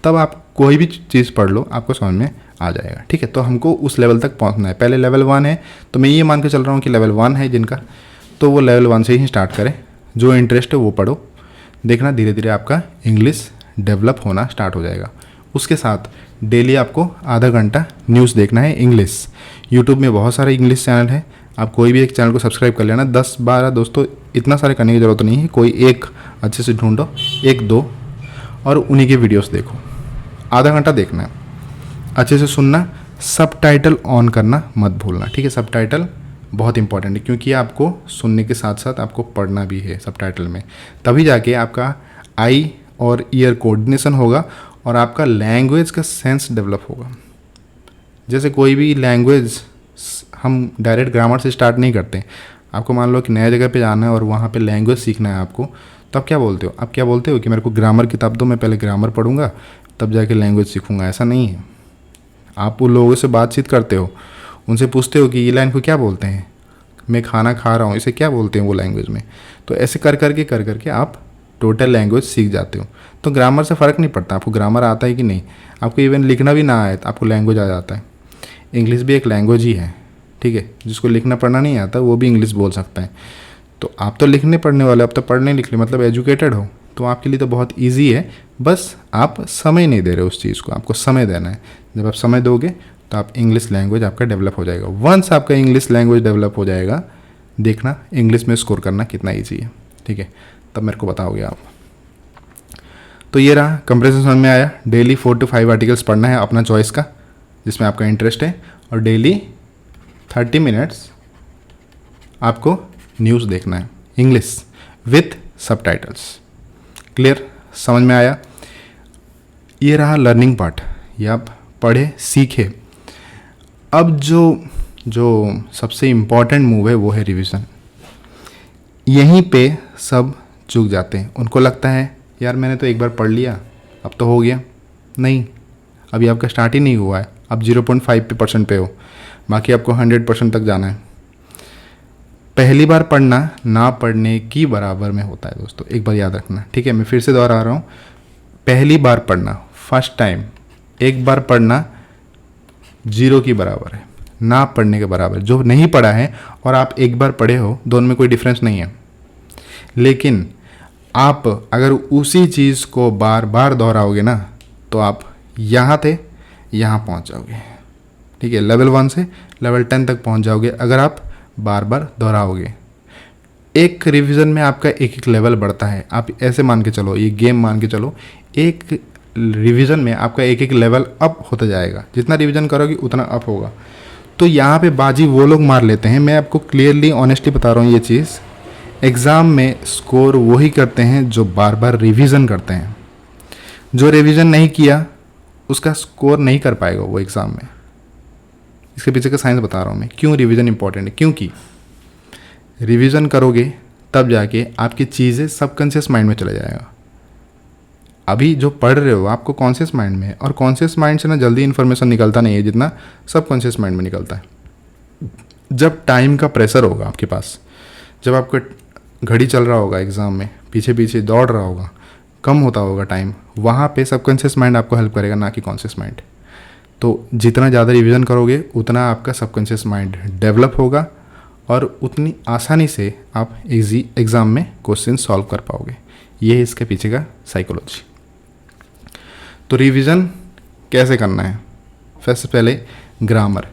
[SPEAKER 1] तब आप कोई भी चीज़ पढ़ लो, आपको समझ में आ जाएगा। ठीक है, तो हमको उस लेवल तक पहुंचना है। पहले लेवल 1 है, तो मैं ये मान के चल रहा हूँ कि लेवल 1 है जिनका, तो वो लेवल 1 से ही स्टार्ट करें। जो इंटरेस्ट है वो पढ़ो, देखना धीरे धीरे आपका इंग्लिश डेवलप होना स्टार्ट हो जाएगा। उसके साथ डेली आपको आधा घंटा न्यूज़ देखना है इंग्लिश। यूट्यूब में बहुत सारे इंग्लिश चैनल है, आप कोई भी एक चैनल को सब्सक्राइब कर लेना। 10-12 दोस्तों, इतना सारे करने की ज़रूरत नहीं है, कोई एक अच्छे से ढूंढो, 1-2, और उन्हीं के वीडियोस देखो। आधा घंटा देखना है, अच्छे से सुनना, सबटाइटल ऑन करना मत भूलना। ठीक है, सबटाइटल बहुत इंपॉर्टेंट है क्योंकि आपको सुनने के साथ साथ आपको पढ़ना भी है सबटाइटल में, तभी जाके आपका आई और ईयर कोऑर्डिनेशन होगा और आपका लैंग्वेज का सेंस डेवलप होगा। जैसे कोई भी लैंग्वेज हम डायरेक्ट ग्रामर से स्टार्ट नहीं करते। आपको मान लो कि नया जगह पे जाना है और वहाँ पे लैंग्वेज सीखना है आपको, तो आप क्या बोलते हो? आप क्या बोलते हो कि मेरे को ग्रामर किताब दो, मैं पहले ग्रामर पढ़ूंगा तब जाके लैंग्वेज सीखूंगा। ऐसा नहीं है। आप उन लोगों से बातचीत करते हो, उनसे पूछते हो कि ये लाइन को क्या बोलते हैं, मैं खाना खा रहा हूँ इसे क्या बोलते हैं वो लैंग्वेज में। तो ऐसे कर करके आप टोटल लैंग्वेज सीख जाते हो। तो ग्रामर से फ़र्क नहीं पड़ता आपको ग्रामर आता है कि नहीं, आपको इवन लिखना भी ना आए तो आपको लैंग्वेज आ जाता है। इंग्लिश भी एक लैंग्वेज ही है। ठीक है, जिसको लिखना पढ़ना नहीं आता वो भी इंग्लिश बोल सकता है। तो आप तो लिखने पढ़ने वाले, आप तो पढ़ने लिखने मतलब एजुकेटेड हो, तो आपके लिए तो बहुत ईजी है। बस आप समय नहीं दे रहे उस चीज़ को, आपको समय देना है। जब आप समय दोगे तो आप इंग्लिश लैंग्वेज आपका डेवलप हो जाएगा। वंस आपका इंग्लिश लैंग्वेज डेवलप हो जाएगा, देखना इंग्लिश में स्कोर करना कितना ईजी है। ठीक है, तब मेरे को बताओगे आप। तो ये रहा कंप्रेशन समझ में आया। डेली 4 to 5 आर्टिकल्स पढ़ना है अपना चॉइस का जिसमें आपका इंटरेस्ट है, और डेली 30 मिनट्स आपको न्यूज़ देखना है इंग्लिश विथ सबटाइटल्स। क्लियर? समझ में आया? ये रहा लर्निंग पार्ट, ये आप पढ़े सीखे। अब जो सबसे इम्पॉर्टेंट मूव है वो है रिवीजन। यहीं पे सब चूक जाते हैं। उनको लगता है यार मैंने तो एक बार पढ़ लिया अब तो हो गया। नहीं, अभी आपका स्टार्ट ही नहीं हुआ है। आप 0.5% पे हो, बाकी आपको 100% तक जाना है। पहली बार पढ़ना ना पढ़ने की बराबर में होता है दोस्तों, एक बार याद रखना। ठीक है, मैं फिर से दोहरा रहा हूँ, पहली बार पढ़ना, फर्स्ट टाइम, एक बार पढ़ना 0 की बराबर है, ना पढ़ने के बराबर। जो नहीं पढ़ा है और आप एक बार पढ़े हो, दोनों में कोई डिफरेंस नहीं है। लेकिन आप अगर उसी चीज़ को बार बार दोहराओगे ना तो आप यहाँ थे यहाँ पहुँच जाओगे। ठीक है, लेवल 1 से लेवल 10 तक पहुँच जाओगे अगर आप बार बार दोहराओगे। एक रिवीजन में आपका एक लेवल बढ़ता है। आप ऐसे मान के चलो, ये गेम मान के चलो, एक रिवीजन में आपका एक लेवल अप होता जाएगा। जितना रिवीजन करोगे उतना अप होगा। तो यहाँ पे बाजी वो लोग मार लेते हैं, मैं आपको क्लियरली ऑनेस्टली बता रहा हूँ ये चीज़। एग्ज़ाम में स्कोर वही करते हैं जो बार बार रिवीजन करते हैं। जो रिवीजन नहीं किया उसका स्कोर नहीं कर पाएगा वो एग्ज़ाम में। इसके पीछे का साइंस बता रहा हूँ मैं, क्यों रिवीजन इंपॉर्टेंट है। क्योंकि रिवीजन करोगे तब जाके आपकी चीज़ें सबकॉन्शियस माइंड में चले जाएगा। अभी जो पढ़ रहे हो आपको कॉन्शियस माइंड में है, और कॉन्शियस माइंड से ना जल्दी इन्फॉर्मेशन निकलता नहीं है जितना सबकॉन्शियस माइंड में निकलता है। जब टाइम का प्रेशर होगा आपके पास, जब आपका घड़ी चल रहा होगा एग्ज़ाम में, पीछे पीछे दौड़ रहा होगा, कम होता होगा टाइम, वहाँ पे सबकॉन्शियस माइंड आपको हेल्प करेगा, ना कि कॉन्शियस माइंड। तो जितना ज़्यादा रिवीजन करोगे उतना आपका सबकॉन्शियस माइंड डेवलप होगा और उतनी आसानी से आप एग्ज़ाम में क्वेश्चन सॉल्व कर पाओगे। ये है इसके पीछे का साइकोलॉजी। तो रिवीजन कैसे करना है? सबसे पहले ग्रामर।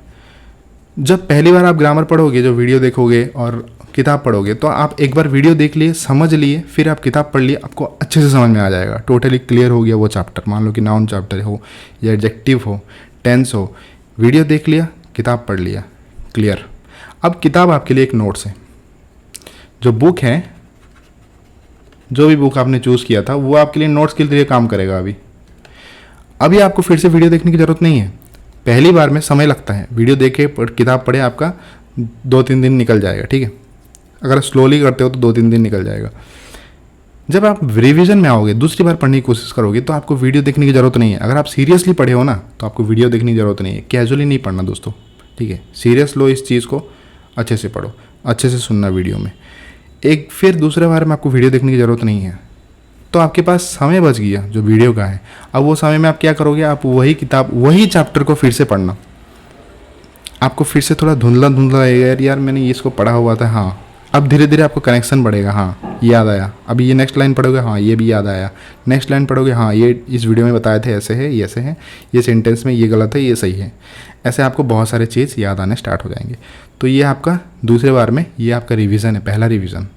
[SPEAKER 1] जब पहली बार आप ग्रामर पढ़ोगे, जो वीडियो देखोगे और किताब पढ़ोगे, तो आप एक बार वीडियो देख लिए, समझ लिए, फिर आप किताब पढ़ लिए, आपको अच्छे से समझ में आ जाएगा, टोटली क्लियर हो गया वो चैप्टर। मान लो कि नाउन चैप्टर हो या एडजेक्टिव हो, टेंस हो, वीडियो देख लिया, किताब पढ़ लिया, क्लियर। अब किताब आपके लिए एक नोट्स है। जो बुक है, जो भी बुक आपने चूज़ किया था वो आपके लिए नोट्स के लिए काम करेगा। अभी आपको फिर से वीडियो देखने की ज़रूरत नहीं है। पहली बार में समय लगता है, वीडियो देखे किताब पढ़े आपका 2-3 दिन निकल जाएगा, ठीक है। अगर स्लोली करते हो तो 2-3 दिन निकल जाएगा। जब आप रिवीजन में आओगे, दूसरी बार पढ़ने की कोशिश करोगे, तो आपको वीडियो देखने की ज़रूरत नहीं है। अगर आप सीरियसली पढ़े हो ना, तो आपको वीडियो देखने की ज़रूरत नहीं है। कैजुअली नहीं पढ़ना दोस्तों, ठीक है। सीरियस लो इस चीज़ को, अच्छे से पढ़ो, अच्छे से सुनना वीडियो में। फिर दूसरे बार में आपको वीडियो देखने की ज़रूरत नहीं है, तो आपके पास समय बच गया जो वीडियो का है। अब वो समय में आप क्या करोगे? आप वही किताब, वही चैप्टर को फिर से पढ़ना। आपको फिर से थोड़ा धुंधला धुंधला लगेगा, यार मैंने ये इसको पढ़ा हुआ था, हाँ। अब धीरे धीरे आपको कनेक्शन बढ़ेगा, हाँ याद आया। अभी ये नेक्स्ट लाइन पढ़ोगे, हाँ ये भी याद आया। नेक्स्ट लाइन पढ़ोगे, हाँ ये इस वीडियो में बताए थे, ऐसे है, ये ऐसे है, ये सेंटेंस में ये गलत है, ये सही है। ऐसे आपको बहुत सारे चीज़ याद आने स्टार्ट हो जाएंगे। तो ये आपका दूसरे बार में ये आपका रिवीजन है, पहला रिवीजन।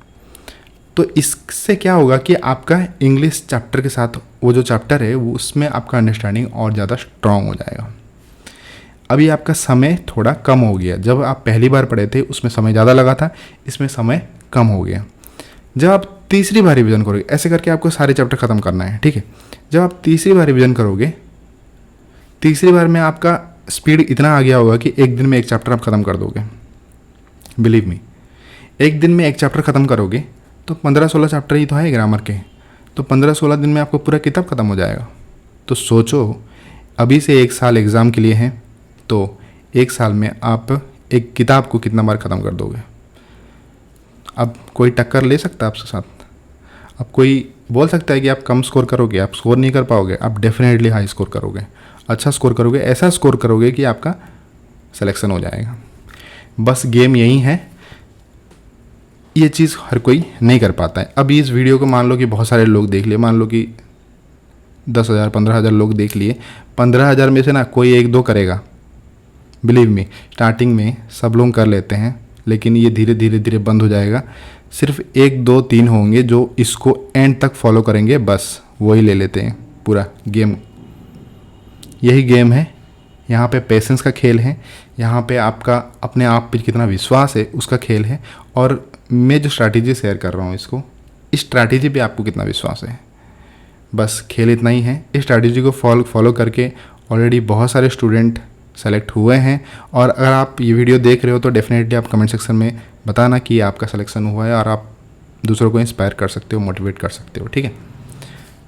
[SPEAKER 1] तो इससे क्या होगा कि आपका इंग्लिश चैप्टर के साथ वो जो चैप्टर है वो उसमें आपका अंडरस्टैंडिंग और ज़्यादा स्ट्रॉन्ग हो जाएगा। अभी आपका समय थोड़ा कम हो गया। जब आप पहली बार पढ़े थे उसमें समय ज़्यादा लगा था, इसमें समय कम हो गया। जब आप तीसरी बार रिवीजन करोगे, ऐसे करके आपको सारे चैप्टर ख़त्म करना है, ठीक है। जब आप तीसरी बार रिवीजन करोगे, तीसरी बार में आपका स्पीड इतना आ गया होगा कि एक दिन में एक चैप्टर आप ख़त्म कर दोगे। बिलीव मी, एक दिन में एक चैप्टर ख़त्म करोगे तो 15-16 चैप्टर ही तो है ग्रामर के, तो 15-16 दिन में आपको पूरा किताब ख़त्म हो जाएगा। तो सोचो, अभी से 1 साल एग्ज़ाम के लिए है, तो 1 साल में आप एक किताब को कितना बार ख़त्म कर दोगे? अब कोई टक्कर ले सकता है आपके साथ? अब कोई बोल सकता है कि आप कम स्कोर करोगे? आप स्कोर नहीं कर पाओगे, आप डेफिनेटली हाई स्कोर करोगे, अच्छा स्कोर करोगे, ऐसा स्कोर करोगे कि आपका सिलेक्शन हो जाएगा। बस गेम यही है, ये चीज़ हर कोई नहीं कर पाता है। अभी इस वीडियो को मान लो कि बहुत सारे लोग देख लिए, मान लो कि 10,000 15,000 लोग देख लिए, 15,000 में से ना कोई 1-2 करेगा। बिलीव मी, स्टार्टिंग में सब लोग कर लेते हैं, लेकिन ये धीरे धीरे धीरे बंद हो जाएगा। सिर्फ 1-2-3 होंगे जो इसको एंड तक फॉलो करेंगे, बस वही ले लेते हैं पूरा गेम। यही गेम है, यहाँ पे पेशेंस का खेल है, यहाँ पे आपका अपने आप पे कितना विश्वास है उसका खेल है। और मैं जो स्ट्रैटेजी शेयर कर रहा हूँ इसको, इस स्ट्रैटेजी पे आपको कितना विश्वास है, बस खेल इतना ही है। इस स्ट्रैटेजी को फॉलो करके ऑलरेडी बहुत सारे स्टूडेंट सेलेक्ट हुए हैं। और अगर आप ये वीडियो देख रहे हो तो डेफिनेटली आप कमेंट सेक्शन में बताना कि आपका सिलेक्शन हुआ है, और आप दूसरों को इंस्पायर कर सकते हो, मोटिवेट कर सकते हो, ठीक है,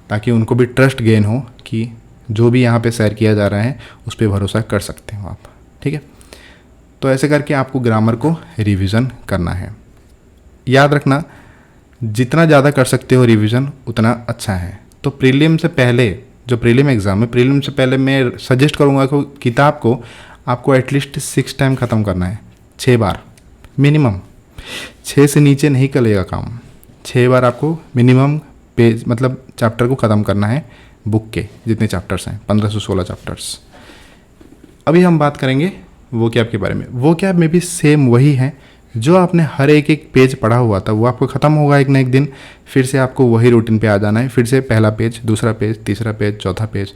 [SPEAKER 1] ताकि उनको भी ट्रस्ट गेन हो कि जो भी यहाँ पे शेयर किया जा रहा है उस पर भरोसा कर सकते हो आप, ठीक है। तो ऐसे करके आपको ग्रामर को रिवीजन करना है। याद रखना, जितना ज़्यादा कर सकते हो रिवीजन उतना अच्छा है। तो प्रीलिम से पहले, जो प्रीलिम एग्ज़ाम है, प्रीलिम से पहले मैं सजेस्ट करूँगा कि किताब को आपको एटलीस्ट 6 टाइम ख़त्म करना है, 6 बार मिनिमम। 6 से नीचे नहीं चलेगा काम। 6 बार आपको मिनिमम पेज, मतलब चैप्टर को ख़त्म करना है, बुक के जितने चैप्टर्स हैं, 15 से 16 चैप्टर्स। अभी हम बात करेंगे वो कैब के बारे में। वो कैब में भी सेम वही है, जो आपने हर एक पेज पढ़ा हुआ था वो आपको ख़त्म होगा एक ना एक दिन। फिर से आपको वही रूटीन पे आ जाना है, फिर से पहला पेज, दूसरा पेज, तीसरा पेज, चौथा पेज।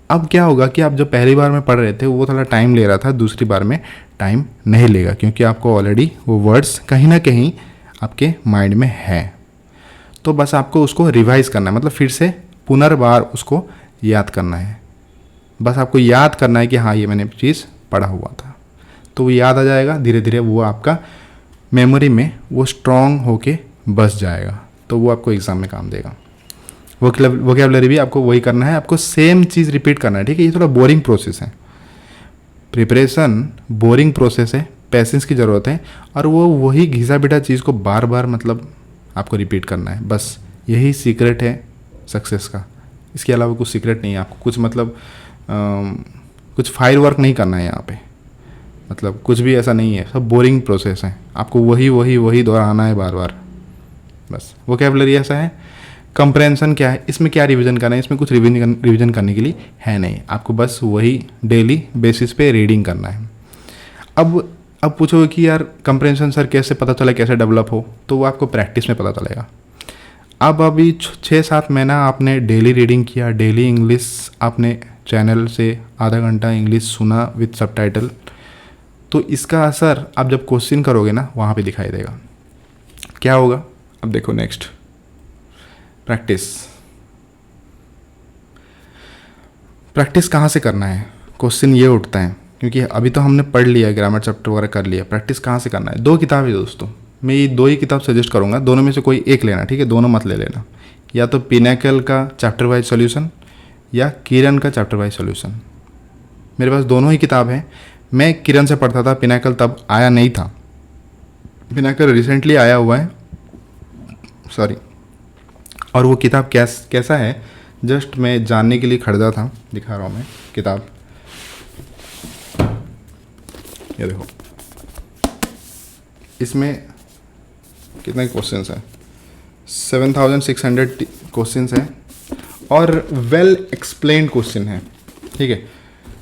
[SPEAKER 1] अब क्या होगा कि आप जो पहली बार में पढ़ रहे थे वो थोड़ा टाइम ले रहा था, दूसरी बार में टाइम नहीं लेगा, क्योंकि आपको ऑलरेडी वो वर्ड्स कहीं ना कहीं आपके माइंड में है, तो बस आपको उसको रिवाइज करना है, मतलब फिर से पुनर्बार उसको याद करना है। बस आपको याद करना है कि हाँ ये मैंने चीज़ पढ़ा हुआ था, तो वो याद आ जाएगा। धीरे धीरे वो आपका मेमोरी में वो स्ट्रॉन्ग होके बस जाएगा, तो वो आपको एग्ज़ाम में काम देगा। वोकैबुलरी भी आपको वही करना है, आपको सेम चीज़ रिपीट करना है, ठीक है। ये थोड़ा बोरिंग प्रोसेस है, प्रिपरेशन बोरिंग प्रोसेस है, पेशेंस की ज़रूरत है, और वो वही घिसा पिटा चीज़ को बार बार मतलब आपको रिपीट करना है। बस यही सीक्रेट है सक्सेस का, इसके अलावा कुछ सीक्रेट नहीं है। आपको कुछ मतलब कुछ फायर वर्क नहीं करना है यहाँ पे, मतलब कुछ भी ऐसा नहीं है, सब बोरिंग प्रोसेस है। आपको वही वही वही दोहराना है बार बार, बस। वोकैबुलरी ऐसा है। कंप्रेंशन क्या है, इसमें क्या रिवीजन करना है, इसमें कुछ रिवीजन करने के लिए है नहीं, आपको बस वही डेली बेसिस पे रीडिंग करना है। अब पूछोगे कि यार कंप्रेंशन सर कैसे पता चला, कैसे डेवलप हो, तो वो आपको प्रैक्टिस में पता चलेगा। अब अभी 6-7 महीना आपने डेली रीडिंग किया, डेली इंग्लिश आपने चैनल से आधा घंटा इंग्लिश सुना विद सबटाइटल, तो इसका असर आप जब क्वेश्चन करोगे ना वहाँ पे दिखाई देगा। क्या होगा, अब देखो नेक्स्ट प्रैक्टिस कहाँ से करना है, क्वेश्चन ये उठता है, क्योंकि अभी तो हमने पढ़ लिया, ग्रामर चैप्टर वगैरह कर लिया, प्रैक्टिस कहाँ से करना है। 2 किताब है दोस्तों, मैं ये 2 ही किताब सजेस्ट करूँगा, दोनों में से कोई एक लेना, ठीक है, दोनों मत ले लेना। या तो पिनाकल का चैप्टर वाइज सॉल्यूशन या किरण का चैप्टर वाइज सॉल्यूशन। मेरे पास दोनों ही किताब हैं। मैं किरण से पढ़ता था, पिनाकल तब आया नहीं था, पिनाकल रिसेंटली आया हुआ है, सॉरी। और वो किताब कैसा है जस्ट मैं जानने के लिए खरीदा था, दिखा रहा हूँ मैं किताब, ये देखो, इसमें कितने क्वेश्चंस हैं, 7600 क्वेश्चंस हैं, और वेल एक्सप्लेन्ड क्वेश्चन है, ठीक है।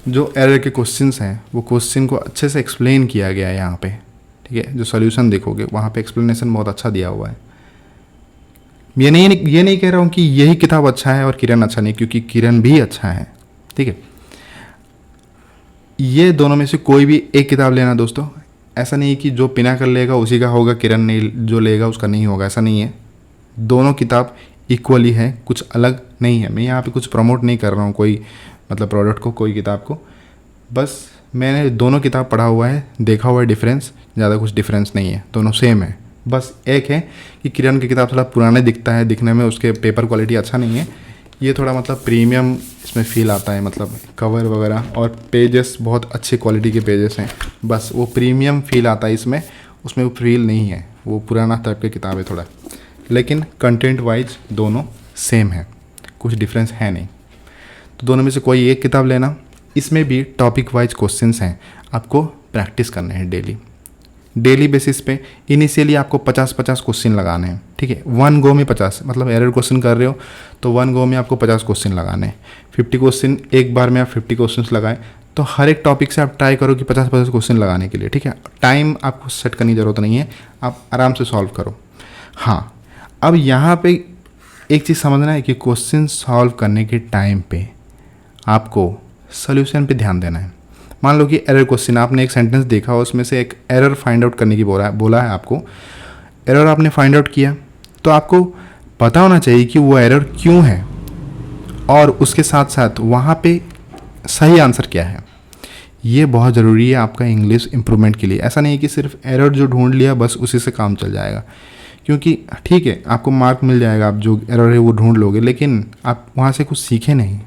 [SPEAKER 1] जो एरर के क्वेश्चंस हैं वो क्वेश्चन को अच्छे से एक्सप्लेन किया गया है यहाँ पे, ठीक है। जो सॉल्यूशन देखोगे वहाँ पे एक्सप्लेनेशन बहुत अच्छा दिया हुआ है। ये नहीं कह रहा हूँ कि यही किताब अच्छा है और किरण अच्छा नहीं, क्योंकि किरण भी अच्छा है, ठीक है। ये दोनों में से कोई भी एक किताब लेना दोस्तों, ऐसा नहीं कि जो पिनाकल लेगा उसी का होगा, किरण नहीं जो लेगा उसका नहीं होगा, ऐसा नहीं है। दोनों किताब इक्वली है, कुछ अलग नहीं है। मैं यहाँ पे कुछ प्रमोट नहीं कर रहा हूँ कोई मतलब प्रोडक्ट को, कोई किताब को, बस मैंने दोनों किताब पढ़ा हुआ है, देखा हुआ है डिफरेंस, ज़्यादा कुछ डिफरेंस नहीं है, दोनों सेम है। बस एक है कि किरण की किताब थोड़ा पुराने दिखता है, दिखने में उसके पेपर क्वालिटी अच्छा नहीं है, ये थोड़ा मतलब प्रीमियम इसमें फील आता है, मतलब कवर वगैरह और पेजेस बहुत अच्छे क्वालिटी के पेजेस हैं, बस वो प्रीमियम फील आता है इसमें, उसमें वो फील नहीं है, वो पुराना टाइप की किताब है थोड़ा। लेकिन कंटेंट वाइज दोनों सेम है, कुछ डिफरेंस है नहीं। तो दोनों में से कोई एक किताब लेना। इसमें भी टॉपिक वाइज क्वेश्चंस हैं, आपको प्रैक्टिस करने हैं डेली बेसिस पे। इनिशियली आपको 50-50 क्वेश्चन लगाने हैं, ठीक है। 1 गो में 50, मतलब एरर क्वेश्चन कर रहे हो तो 1 गो में आपको 50 क्वेश्चन लगाने हैं। 50 क्वेश्चन एक बार में आप 50 क्वेश्चन लगाएं, तो हर एक टॉपिक से आप ट्राई करो कि 50-50 क्वेश्चन लगाने के लिए, ठीक है। टाइम आपको सेट करने की ज़रूरत नहीं है, आप आराम से सॉल्व करो। हाँ, अब यहाँ पे एक चीज़ समझना है कि क्वेश्चन सॉल्व करने के टाइम पे आपको सॉल्यूशन पे ध्यान देना है। मान लो कि एरर क्वेश्चन, आपने एक सेंटेंस देखा, उसमें से एक एरर फाइंड आउट करने की बोला है आपको, एरर आपने फाइंड आउट किया, तो आपको पता होना चाहिए कि वो एरर क्यों है, और उसके साथ साथ वहाँ पे सही आंसर क्या है। ये बहुत ज़रूरी है आपका इंग्लिश इम्प्रूवमेंट के लिए। ऐसा नहीं कि सिर्फ एरर जो ढूंढ लिया बस उसी से काम चल जाएगा, क्योंकि ठीक है आपको मार्क मिल जाएगा, आप जो एरर है वो ढूंढ लोगे, लेकिन आप वहाँ से कुछ सीखे नहीं।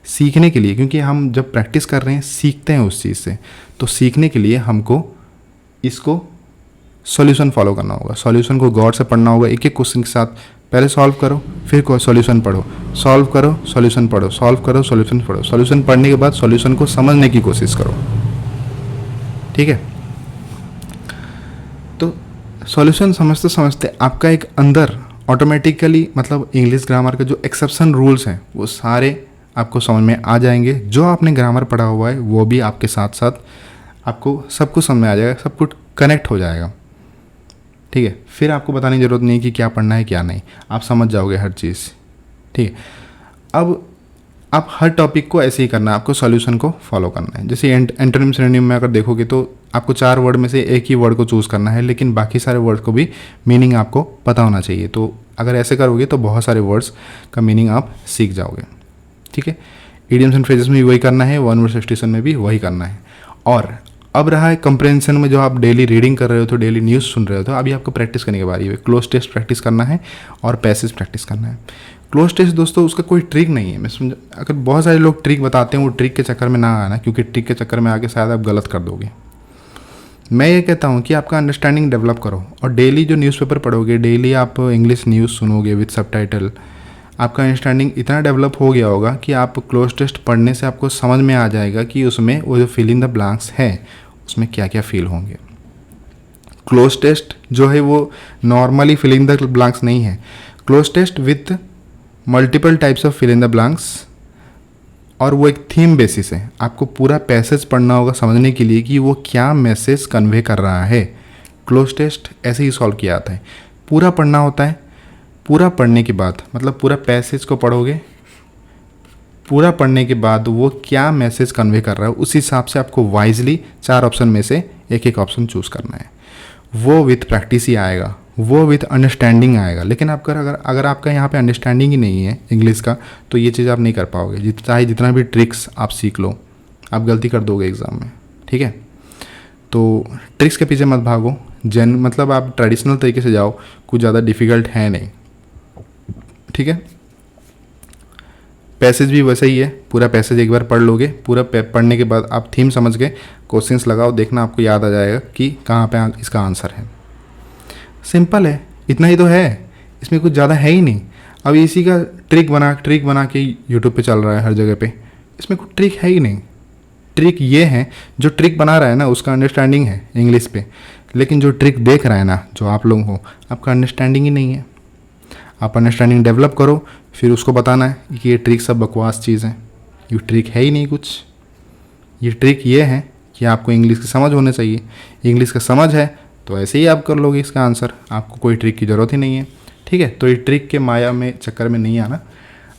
[SPEAKER 1] सीखने के लिए, क्योंकि हम जब प्रैक्टिस कर रहे हैं सीखते हैं उस चीज़ से, तो सीखने के लिए हमको इसको सॉल्यूशन फॉलो करना होगा, सॉल्यूशन को गौर से पढ़ना होगा। एक एक क्वेश्चन के साथ पहले सॉल्व करो, फिर सॉल्यूशन पढ़ो, सॉल्व करो सॉल्यूशन पढ़ो, सॉल्व करो सॉल्यूशन पढ़ो, सॉल्यूशन पढ़ने के बाद सॉल्यूशन को समझने की कोशिश करो, ठीक है। तो सॉल्यूशन समझते समझते आपका एक अंदर ऑटोमेटिकली मतलब इंग्लिश ग्रामर के जो एक्सेप्शन रूल्स हैं वो सारे आपको समझ में आ जाएंगे। जो आपने ग्रामर पढ़ा हुआ है वो भी आपके साथ साथ आपको सब कुछ समझ में आ जाएगा, सब कुछ कनेक्ट हो जाएगा, ठीक है। फिर आपको बताने की ज़रूरत नहीं कि क्या पढ़ना है क्या नहीं, आप समझ जाओगे हर चीज़, ठीक है। अब आप हर टॉपिक को ऐसे ही करना है, आपको सॉल्यूशन को फॉलो करना है। जैसे एंटोनिम सिनोनिम में अगर देखोगे तो आपको 4 वर्ड में से एक ही वर्ड को चूज़ करना है, लेकिन बाकी सारे वर्ड को भी मीनिंग आपको पता होना चाहिए। तो अगर ऐसे करोगे तो बहुत सारे वर्ड्स का मीनिंग आप सीख जाओगे, ठीक है। इडियम्स एंड फ्रेजेस में भी वही करना है, वन वर्ड एक्सटेंशन में भी वही करना है। और अब रहा है कंप्रेंशन में, जो आप डेली रीडिंग कर रहे हो तो डेली न्यूज़ सुन रहे हो, तो अभी आपको प्रैक्टिस करने के बारी है। क्लोज टेस्ट प्रैक्टिस करना है और पैसेज प्रैक्टिस करना है। क्लोज टेस्ट दोस्तों उसका कोई ट्रिक नहीं है, मैं समझ, अगर बहुत सारे लोग ट्रिक बताते हैं वो ट्रिक के चक्कर में ना आना, क्योंकि ट्रिक के चक्कर में आके शायद आप गलत कर दोगे। मैं ये कहता हूँ कि आपका अंडरस्टैंडिंग डेवलप करो और डेली जो न्यूज़पेपर पढ़ोगे, डेली आप इंग्लिश न्यूज़ सुनोगे विद सबटाइटल, आपका अंडरस्टैंडिंग इतना डेवलप हो गया होगा कि आप क्लोज टेस्ट पढ़ने से आपको समझ में आ जाएगा कि उसमें वो जो फिल इन द ब्लैंक्स है उसमें क्या क्या फील होंगे। क्लोज टेस्ट जो है वो normally fill in the blanks नहीं है। Cloze test with multiple types of fill in the blanks, और वो एक थीम बेसिस है। आपको पूरा पैसेज पढ़ना होगा समझने के लिए कि वो क्या मैसेज कन्वे कर रहा है। क्लोज टेस्ट ऐसे ही सॉल्व किया जाता है, पूरा पढ़ना होता है। पूरा पढ़ने के बाद मतलब पूरा पैसेज को पढ़ोगे, पूरा पढ़ने के बाद वो क्या मैसेज कन्वे कर रहा है उस हिसाब से आपको वाइजली 4 ऑप्शन में से एक एक ऑप्शन चूज़ करना है। वो विथ प्रैक्टिस ही आएगा, वो विथ अंडरस्टैंडिंग आएगा। लेकिन आपका अगर आपका यहाँ पे अंडरस्टैंडिंग ही नहीं है इंग्लिश का, तो ये चीज़ आप नहीं कर पाओगे। चाहे जितना भी ट्रिक्स आप सीख लो, आप गलती कर दोगे एग्ज़ाम में, ठीक है। तो ट्रिक्स के पीछे मत भागो, मतलब आप ट्रेडिशनल तरीके से जाओ, कुछ ज़्यादा डिफ़िकल्ट है नहीं, ठीक है। पैसेज भी वैसे ही है, पूरा पैसेज एक बार पढ़ लोगे, पूरा पढ़ने के बाद आप थीम समझ के क्वेश्चंस लगाओ, देखना आपको याद आ जाएगा कि कहाँ पे इसका आंसर है। सिंपल है, इतना ही तो है, इसमें कुछ ज़्यादा है ही नहीं। अब इसी का ट्रिक बना के यूट्यूब पे चल रहा है हर जगह पे, इसमें कुछ ट्रिक है ही नहीं। ट्रिक ये है, जो ट्रिक बना रहा है ना उसका अंडरस्टैंडिंग है इंग्लिश पे, लेकिन जो ट्रिक देख रहा है ना, जो आप लोग हो, आपका अंडरस्टैंडिंग ही नहीं है। आप अंडरस्टैंडिंग डेवलप करो, फिर उसको बताना है कि ये ट्रिक सब बकवास चीज़ है, ये ट्रिक है ही नहीं कुछ। ये ट्रिक ये है कि आपको इंग्लिश की समझ होनी चाहिए। इंग्लिश का समझ है तो ऐसे ही आप कर लोगे इसका आंसर, आपको कोई ट्रिक की ज़रूरत ही नहीं है, ठीक है। तो ये ट्रिक के माया में चक्कर में नहीं आना,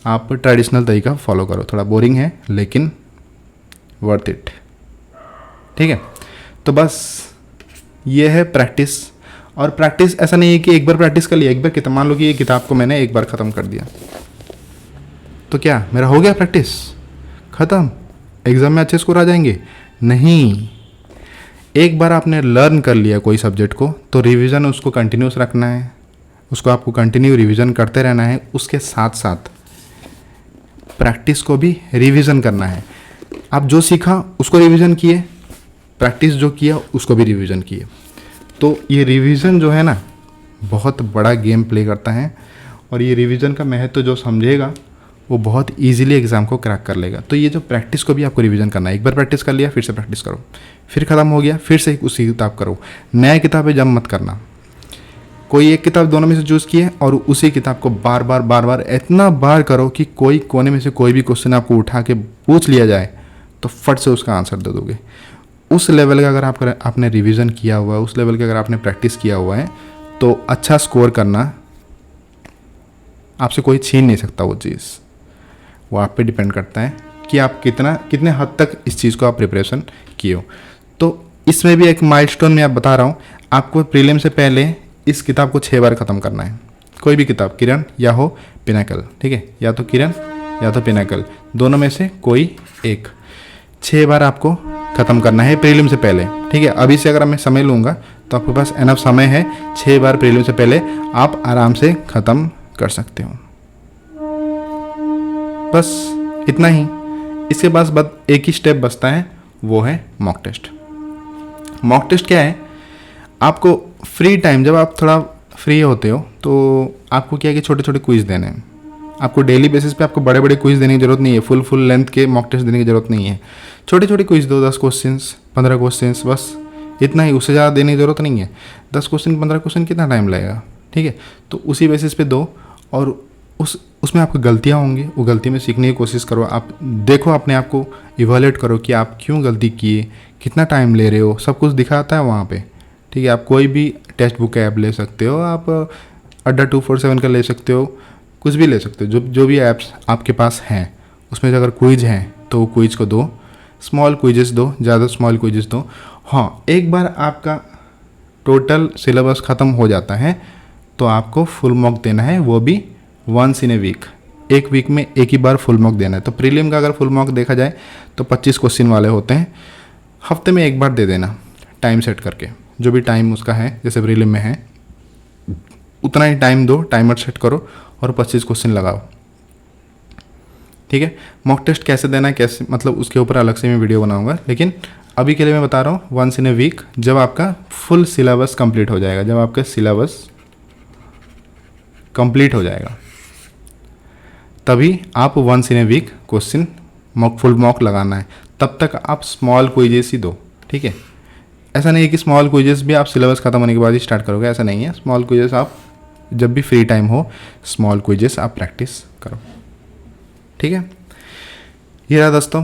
[SPEAKER 1] आप ट्रेडिशनल तरीका फॉलो करो। थोड़ा बोरिंग है लेकिन वर्थ इट, ठीक है। तो बस ये है प्रैक्टिस। और प्रैक्टिस ऐसा नहीं है कि एक बार प्रैक्टिस कर लिया, एक बार कितना, मान लो कि ये किताब को मैंने एक बार ख़त्म कर दिया तो क्या मेरा हो गया प्रैक्टिस ख़त्म, एग्ज़ाम में अच्छे स्कोर आ जाएंगे? नहीं। एक बार आपने लर्न कर लिया कोई सब्जेक्ट को तो रिवीजन उसको कंटिन्यूस रखना है, उसको आपको कंटिन्यू रिवीजन करते रहना है। उसके साथ साथ प्रैक्टिस को भी रिवीजन करना है। आप जो सीखा उसको रिवीजन किए, प्रैक्टिस जो किया उसको भी रिवीजन किए। तो ये रिवीजन जो है ना बहुत बड़ा गेम प्ले करता है, और ये रिवीजन का महत्व जो समझेगा वो बहुत इजीली एग्ज़ाम को क्रैक कर लेगा। तो ये जो प्रैक्टिस को भी आपको रिवीजन करना है, एक बार प्रैक्टिस कर लिया फिर से प्रैक्टिस करो, फिर ख़त्म हो गया फिर से उसी किताब करो। नया किताबें जम मत करना, कोई एक किताब दोनों में से चूज़ किए और उसी किताब को बार बार इतना बार करो कि कोई कोने में से कोई भी क्वेश्चन आपको उठा के पूछ लिया जाए तो फट से उसका आंसर दे दोगे। उस लेवल का अगर आपने रिवीजन किया हुआ है, उस लेवल का अगर आपने प्रैक्टिस किया हुआ है, तो अच्छा स्कोर करना आपसे कोई छीन नहीं सकता। वो चीज़ वो आप पे डिपेंड करता है कि आप कितने हद तक इस चीज़ को आप प्रिपरेशन किए हो। तो इसमें भी एक माइलस्टोन में आप बता रहा हूँ, आपको प्रीलिम से पहले इस किताब को 6 बार ख़त्म करना है। कोई भी किताब, किरण या हो पिनाकल, ठीक है, या तो किरण या तो पिनाकल, दोनों में से कोई एक 6 बार आपको ख़त्म करना है प्रीलिम से पहले, ठीक है। अभी से अगर मैं समय लूँगा तो आपके पास एनफ समय है, 6 बार प्रीलिम से पहले आप आराम से ख़त्म कर सकते हो। बस इतना ही। इसके बाद बस एक ही स्टेप बचता है, वो है मॉक टेस्ट। मॉक टेस्ट क्या है? आपको फ्री टाइम, जब आप थोड़ा फ्री होते हो तो आपको क्या है कि छोटे छोटे क्विज़ देने हैं। आपको डेली बेसिस पे आपको बड़े बड़े क्विज़ देने की ज़रूरत नहीं है, फुल लेंथ के मॉक टेस्ट देने की ज़रूरत नहीं है। छोटे छोटे क्विज़ दो, 10 क्वेश्चंस 15 क्वेश्चंस, बस इतना ही, उससे ज़्यादा देने की ज़रूरत नहीं है। 10 क्वेश्चन 15 क्वेश्चन कितना टाइम लगेगा, ठीक है। तो उसी बेसिस पे दो, और उसमें आपको गलतियाँ होंगी, वो गलती में सीखने की कोशिश करो। आप देखो, अपने आप को इवैल्यूएट करो कि आप क्यों गलती किए, कितना टाइम ले रहे हो, सब कुछ दिखाता है वहाँ पे, ठीक है। आप कोई भी टेक्स्ट बुक ऐप ले सकते हो, आप अड्डा 247 का ले सकते हो, कुछ भी ले सकते हो, जो भी ऐप्स आपके पास हैं उसमें अगर क्विज हैं तो वो क्विज को दो, स्मॉल क्विजेस दो, ज़्यादा स्मॉल क्विजेस दो। हाँ, एक बार आपका टोटल सिलेबस ख़त्म हो जाता है तो आपको फुल मॉक देना है, वो भी वंस इन ए वीक। एक वीक में एक ही बार फुल मॉक देना है। तो प्रीलिम का अगर फुल मॉक देखा जाए तो 25 क्वेश्चन वाले होते हैं, हफ्ते में एक बार दे देना टाइम सेट करके, जो भी टाइम उसका है, जैसे प्रीलिम में है उतना ही टाइम दो, टाइमर सेट करो और 25 क्वेश्चन लगाओ। ठीक है। मॉक टेस्ट कैसे देना है, कैसे, मतलब उसके ऊपर अलग से मैं वीडियो बनाऊंगा, लेकिन अभी के लिए मैं बता रहा हूँ वंस इन ए वीक। जब आपका फुल सिलेबस कंप्लीट हो जाएगा, जब आपका सिलेबस कंप्लीट हो जाएगा तभी आप once in a week question mock, full mock लगाना है। तब तक आप स्मॉल क्विजेस ही दो। ठीक है। ऐसा नहीं है कि स्मॉल क्विजेस भी आप सिलेबस खत्म होने के बाद ही स्टार्ट करोगे, ऐसा नहीं है। स्मॉल क्विजेस आप जब भी फ्री टाइम हो, स्मॉल क्विजेस आप प्रैक्टिस करो। ठीक है। ये रहा दोस्तों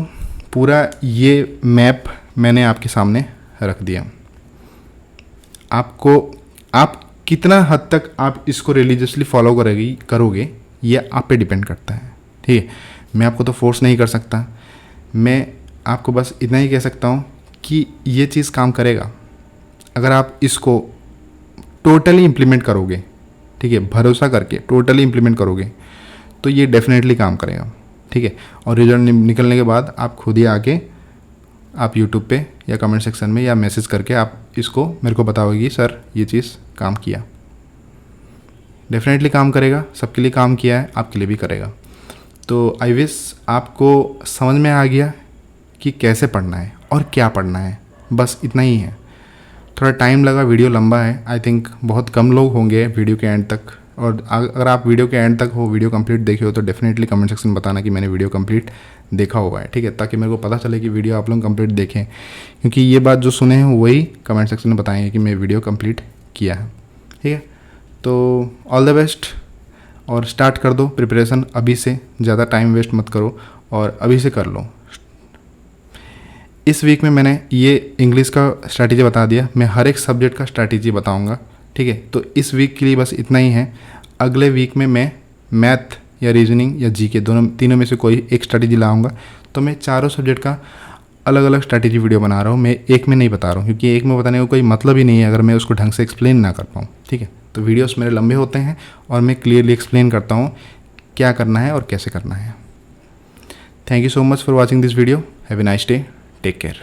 [SPEAKER 1] पूरा ये मैप मैंने आपके सामने रख दिया। आपको, आप कितना हद तक आप इसको रिलीजियसली फॉलो करोगे ये आप पे डिपेंड करता है। ठीक है। मैं आपको तो फोर्स नहीं कर सकता, मैं आपको बस इतना ही कह सकता हूँ कि ये चीज़ काम करेगा अगर आप इसको टोटली इम्प्लीमेंट करोगे। ठीक है। भरोसा करके टोटली इम्प्लीमेंट करोगे तो ये डेफिनेटली काम करेगा। ठीक है। और रिजल्ट निकलने के बाद आप खुद ही आके आप यूट्यूब पे या कमेंट सेक्शन में या मैसेज करके आप इसको मेरे को बताओगे कि सर ये चीज़ काम किया। डेफिनेटली काम करेगा, सबके लिए काम किया है, आपके लिए भी करेगा। तो आई विश आपको समझ में आ गया कि कैसे पढ़ना है और क्या पढ़ना है, बस इतना ही है। थोड़ा टाइम लगा, वीडियो लंबा है, आई थिंक बहुत कम लोग होंगे वीडियो के एंड तक। और अगर आप वीडियो के एंड तक हो, वीडियो कंप्लीट देखे हो, तो डेफिनेटली कमेंट सेक्शन में बताना कि मैंने वीडियो कंप्लीट देखा हुआ है। ठीक है। ताकि मेरे को पता चले कि वीडियो आप लोग कंप्लीट देखें, क्योंकि ये बात जो सुने हैं वही कमेंट सेक्शन में बताएंगे कि मैं वीडियो कंप्लीट किया है। ठीक है। तो ऑल द बेस्ट और स्टार्ट कर दो प्रिपरेशन अभी से, ज़्यादा टाइम वेस्ट मत करो और अभी से कर लो। इस वीक में मैंने ये इंग्लिश का स्ट्रैटेजी बता दिया, मैं हर एक सब्जेक्ट का स्ट्रैटेजी बताऊंगा। ठीक है। तो इस वीक के लिए बस इतना ही है। अगले वीक में मैं मैथ या रीजनिंग या जीके तीनों में से कोई एक स्ट्रैटेजी लाऊंगा। तो मैं चारों सब्जेक्ट का अलग अलग स्ट्रैटेजी वीडियो बना रहा हूँ, मैं एक में नहीं बता रहा हूँ, क्योंकि एक में बताने का कोई मतलब ही नहीं है अगर मैं उसको ढंग से एक्सप्लेन ना कर पाऊँ। ठीक है। तो वीडियोस मेरे लंबे होते हैं और मैं क्लियरली एक्सप्लेन करता हूँ क्या करना है और कैसे करना है। Thank you so much for watching this video. Have a nice day. Take care.